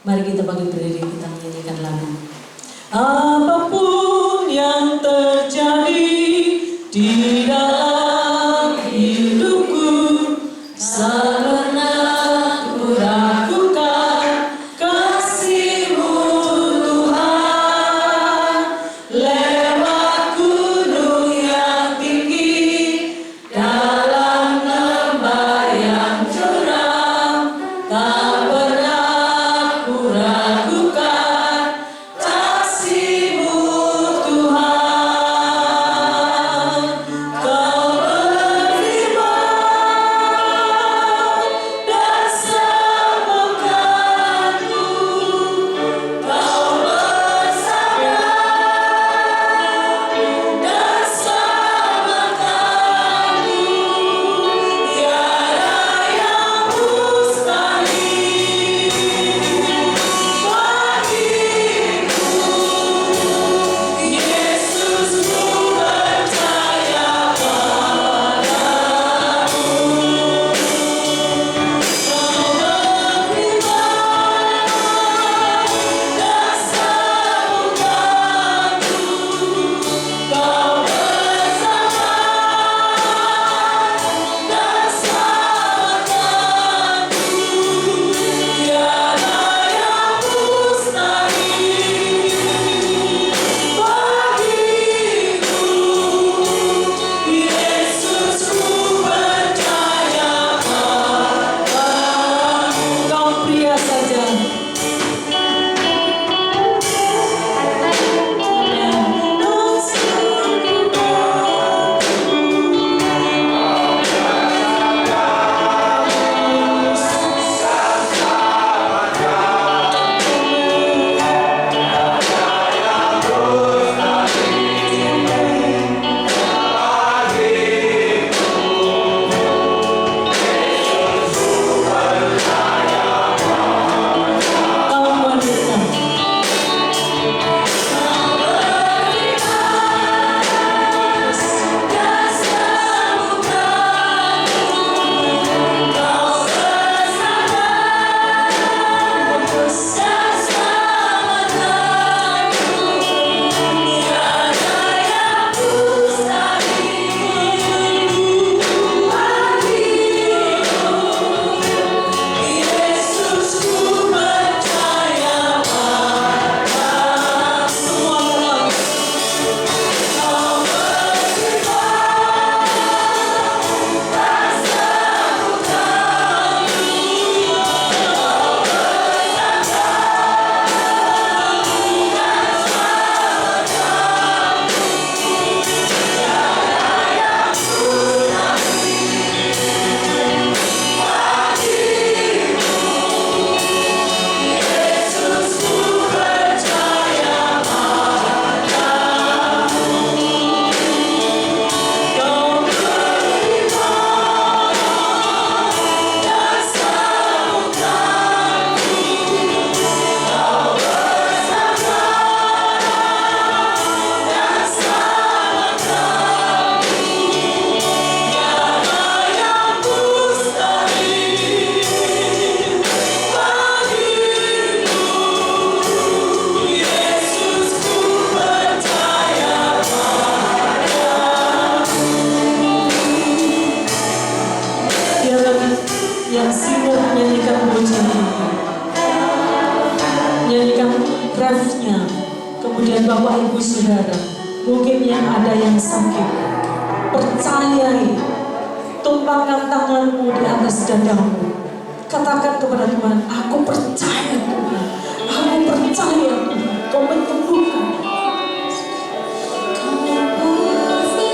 Mari kita bangkit berdiri, kita menyanyikan lagu. Apapun yang terjadi di dalam hidupku, selalu pernah ku ragukan kasih-Mu Tuhan. Lewat gunung yang tinggi, dalam lembah yang curam, tak pernah ku ragukan kasih-Mu Tuhan. Kau berfirman dan sembuhkanku, Kau bersabda dan selamatkanku. Tiada yang mustahil bagiku. Yesus, ku percaya padamu. Kau berfirman dan sembuhkanku, Kau bersabda dan selamatkanku. Tiada yang mustahil bagiku. Yesus, ku percaya padamu. Kau pria saja. Kau wanita. Dan sembuhkanku, Kau bersabda dan selamatkanku. Tiada yang mustahil bagiku. Yesus, ku percaya padamu. Semua Kau berfirman dan sembuhkanku, Kau bersabda dan selamatkanku. Tiada yang mustahil bagiku. Yesus, ku percaya padamu. Kau berfirman dan sembuhkanku, Kau bersabda dan selamatkanku. Tiada yang mustahil bagiku. Yesus, ku percaya padamu. Biarlah yang sibuk menyanyikan pujian ini, nyanyikan refnya. Kemudian Bapak Ibu Saudara, mungkin yang ada yang sakit, percayai, tumpangkan tanganmu di atas dadamu. Katakan kepada Tuhan, aku percaya Tuhan, aku percaya Tuhan, Kau menyembuhkan. Kau berfirman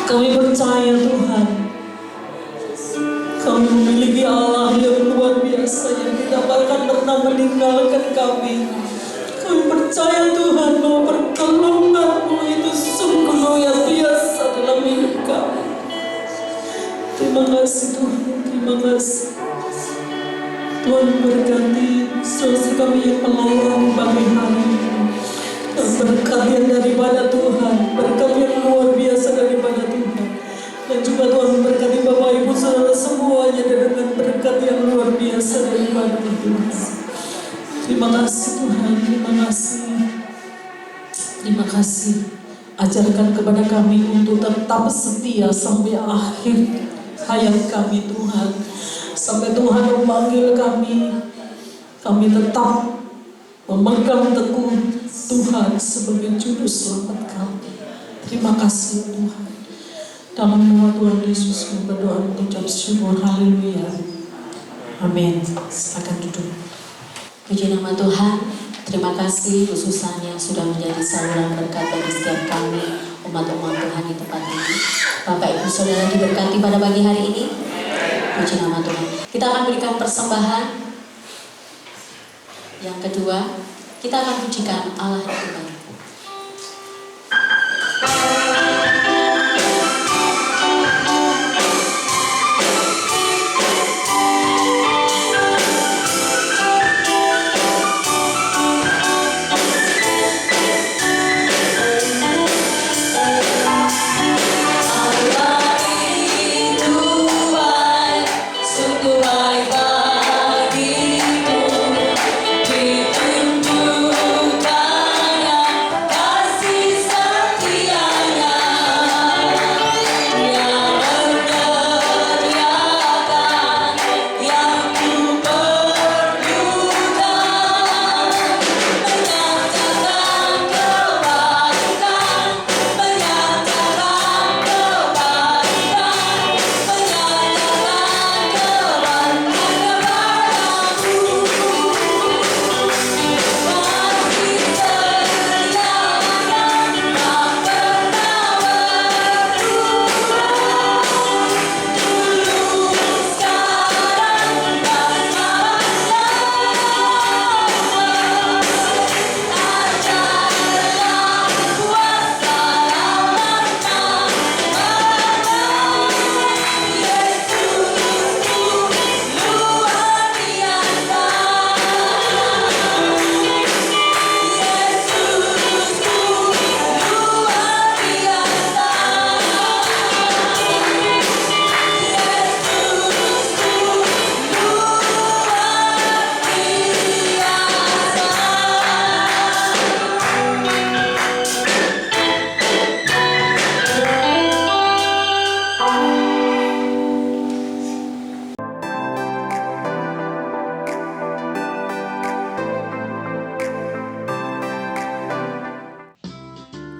Kami percaya Tuhan, kami memiliki Allah yang luar biasa yang tidak akan pernah meninggalkan kami. Kami percaya Tuhan bahwa pertolongan-Mu itu sungguh luar biasa dalam hidup kami. Terima kasih Tuhan, terima kasih. Tuhan berkati saudara kami yang melayani pagi hari ini. Berkat yang daripada Tuhan, berkat yang luar biasa daripada Tuhan. Dan juga Tuhan berkati Bapak Ibu saudara semuanya dengan berkat yang luar biasa daripada Tuhan. Terima kasih Tuhan, terima kasih. Terima kasih. Ajarkan kepada kami untuk tetap setia sampai akhir hayat kami Tuhan. Sampai Tuhan memanggil kami tetap memegang teguh Tuhan sebagai juru selamat kami. Terima kasih Tuhan. Dalam nama Tuhan Yesus kami berdoa mengucap syukur. Haleluya. Amin. Silakan duduk. Puji nama Tuhan. Terima kasih khususan yang sudah menjadi saluran berkat bagi setiap kami umat-umat Tuhan di tempat ini. Bapak Ibu Saudara diberkati pada pagi hari ini. Puji nama Tuhan. Kita akan berikan persembahan. Yang kedua, kita akan pujikan Allah itu baik.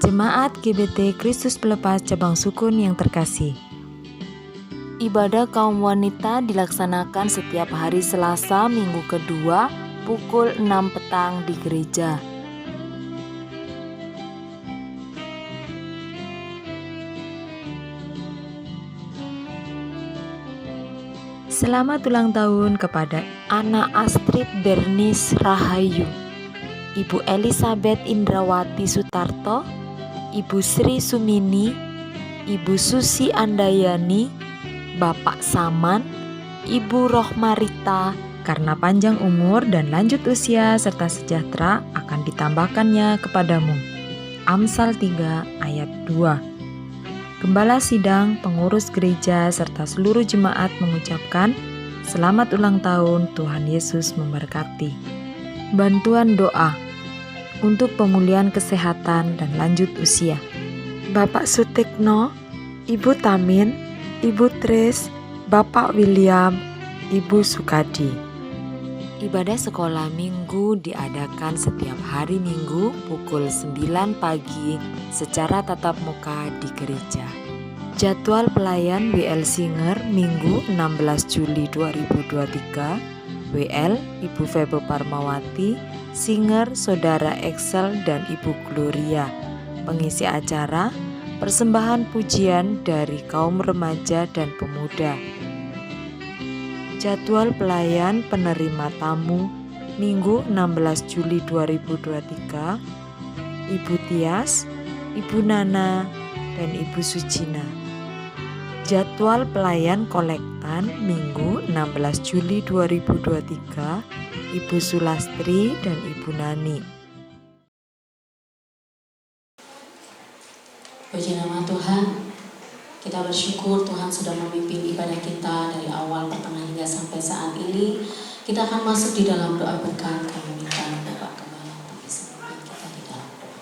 Jemaat GBT Kristus Pelepas Cabang Sukun yang terkasih. Ibadah kaum wanita dilaksanakan setiap hari Selasa minggu kedua pukul 6 petang di gereja. Selamat ulang tahun kepada anak Astrid Bernice Rahayu, Ibu Elizabeth Indrawati Sutarto, Ibu Sri Sumini, Ibu Susi Andayani, Bapak Saman, Ibu Rohmarita, karena panjang umur dan lanjut usia serta sejahtera akan ditambahkannya kepadamu. Amsal 3 ayat 2. Gembala sidang, pengurus gereja, serta seluruh jemaat mengucapkan selamat ulang tahun, Tuhan Yesus memberkati. Bantuan doa untuk pemulihan kesehatan dan lanjut usia. Bapak Sutekno, Ibu Tamin, Ibu Tris, Bapak William, Ibu Sukadi. Ibadah sekolah minggu diadakan setiap hari Minggu pukul 9 pagi secara tatap muka di gereja. Jadwal pelayan WL Singer Minggu 16 Juli 2023. WL Ibu Febo Parmawati, Singer Saudara Excel dan Ibu Gloria. Pengisi acara persembahan pujian dari kaum remaja dan pemuda. Jadwal pelayan penerima tamu Minggu 16 Juli 2023, Ibu Tias, Ibu Nana, dan Ibu Sucina. Jadwal pelayan kolektan Minggu 16 Juli 2023, Ibu Sulastri dan Ibu Nani. Puji nama Tuhan. Kita bersyukur Tuhan sudah memimpin ibadah kita dari awal, pertengahan hingga sampai saat ini. Kita akan masuk di dalam doa berkat. Kami minta Bapak Gembala untuk bisa memimpin kita di dalam doa.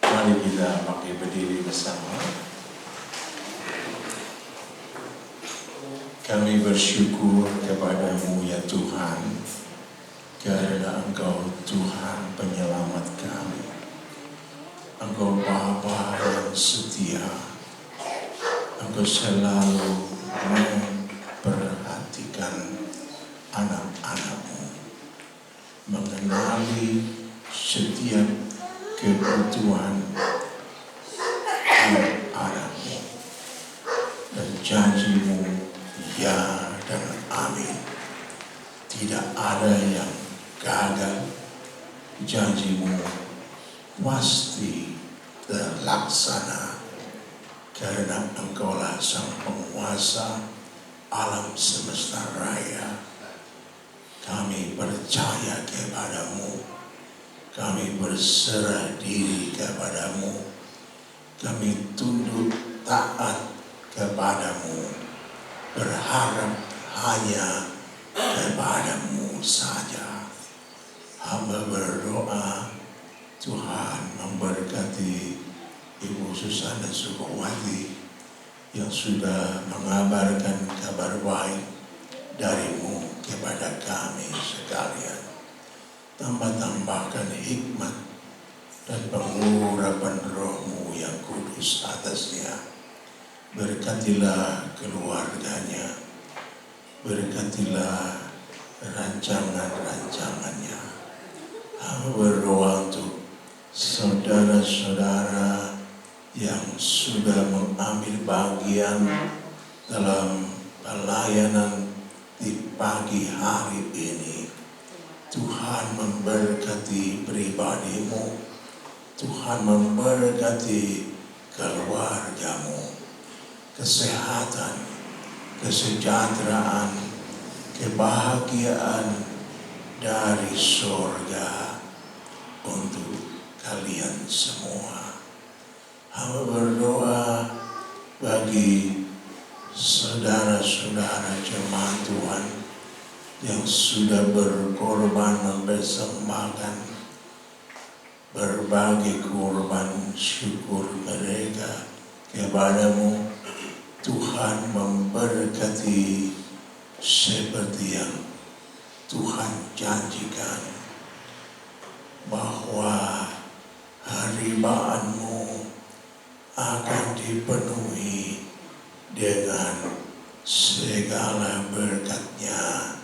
Mari kita pakai berdiri bersama. Kami bersyukur kepada-Mu ya Tuhan, karena Engkau Tuhan penyelamat kami. Engkau Bapa yang setia. Engkau selalu memperhatikan anak-anak-Mu, mengenali setiap kebutuhan anak-Mu, dan janji-Mu ya dan amin. Tidak ada yang gagal. Janji-Mu pasti terlaksana, karena Engkaulah sang penguasa alam semesta raya. Kami percaya kepada-Mu, kami berserah diri kepada-Mu, kami tunduk taat kepada-Mu, berharap hanya kepada-Mu saja. Hamba berdoa, Tuhan memberkati Ibu Susana Sukowati yang sudah mengabarkan kabar baik dari-Mu kepada kami sekalian. Tambahkan hikmat dan pengurapan Roh-Mu yang kudus atasnya. Berkatilah keluarganya, berkatilah rancangan-rancangannya. Hamba berdoa untuk saudara-saudara yang sudah mengambil bagian dalam pelayanan di pagi hari ini. Tuhan memberkati pribadi-Mu, Tuhan memberkati keluarga-Mu, kesehatan, kesejahteraan, kebahagiaan dari surga untuk kalian semua. Hamba berdoa bagi saudara-saudara jemaat Tuhan yang sudah berkorban mempersembahkan berbagai korban syukur mereka kepada-Mu. Tuhan memberkati seperti yang Tuhan janjikan, bahwa haribaan-Mu akan dipenuhi dengan segala berkat-Nya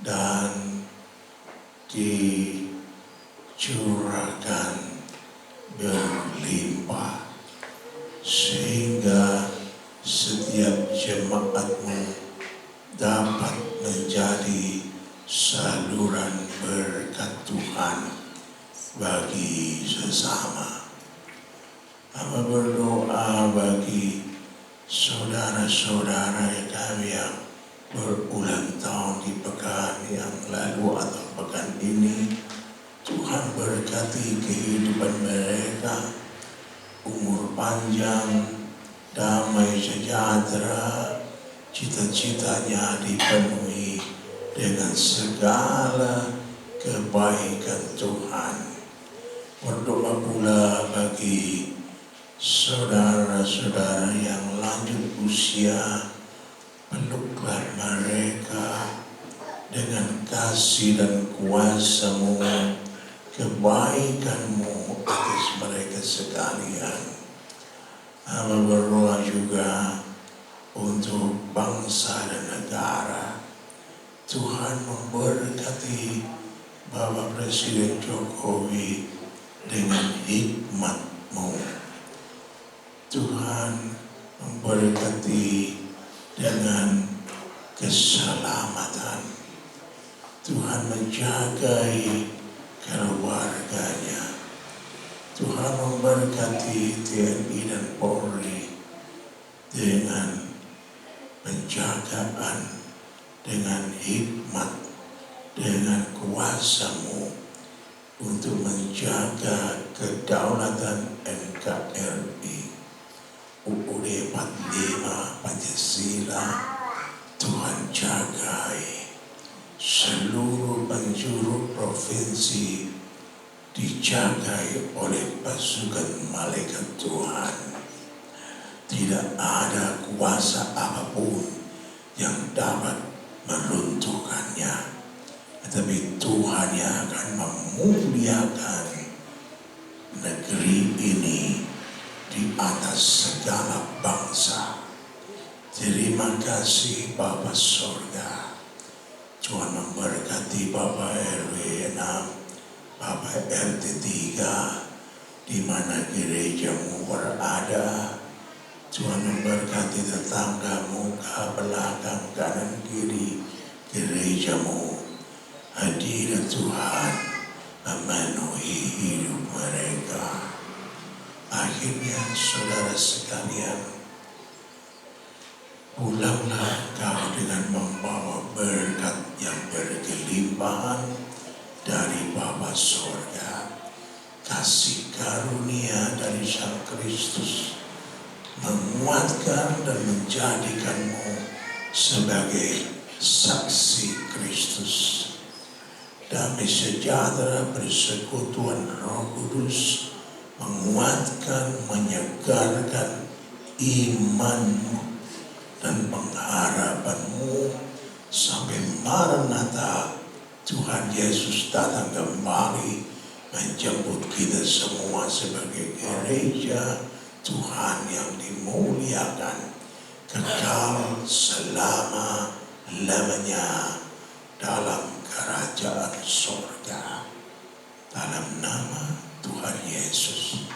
dan dicurahkan berlimpah, sehingga setiap jemaat-Mu dapat menjadi saluran berkat Tuhan bagi sesama. Hamba berdoa bagi saudara-saudara kami yang berulang tahun di pekan yang lalu atau pekan ini. Tuhan berkati kehidupan mereka, umur panjang, damai sejahtera, cita-citanya dipenuhi dengan segala kebaikan Tuhan. Berdoa pula bagi saudara-saudara yang lanjut usia, peluklah mereka dengan kasih dan kuasa-Mu, kebaikan-Mu atas mereka sekalian. Hamba berdoa juga untuk bangsa dan negara. Tuhan memberkati Bapak Presiden Jokowi dengan hikmat-Mu, Tuhan memberkati dengan keselamatan. Tuhan menjagai keluarganya. Tuhan memberkati TNI dan Polri dengan penjagaan, dengan hikmat, dengan kuasa-Mu untuk menjaga kedaulatan NKRI. UUD 45 Pancasila, Tuhan jagai seluruh penjuru provinsi dijagai oleh pasukan malaikat Tuhan. Tidak ada kuasa apapun yang dapat meruntuhkannya, tetapi Tuhan yang akan memuliakan negeri ini di atas segala bangsa. Terima kasih Bapa Surga. Tuhan memberkati Bapak RW 6, Bapak RT 3, di mana gerejamu berada. Tuhan memberkati tetanggamu, ke belakang, kanan, kiri gerejamu. Hadirat Tuhan memenuhi hidup mereka. Akhirnya saudara sekalian, pulanglah kau dengan membawa berkat yang berkelimpahan dari Bapa Surga. Kasih karunia dari Sang Kristus menguatkan dan menjadikanmu sebagai saksi Kristus. Damai sejahtera persekutuan Roh Kudus menguatkan, menyegarkan imanmu dan pengharapanmu sampai Maranatha Tuhan Yesus datang kembali menjemput kita semua sebagai gereja Tuhan yang dimuliakan kekal selama-lamanya dalam kerajaan surga. Dalam nama Tuhan Yesus.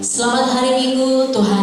Selamat hari Minggu, Tuhan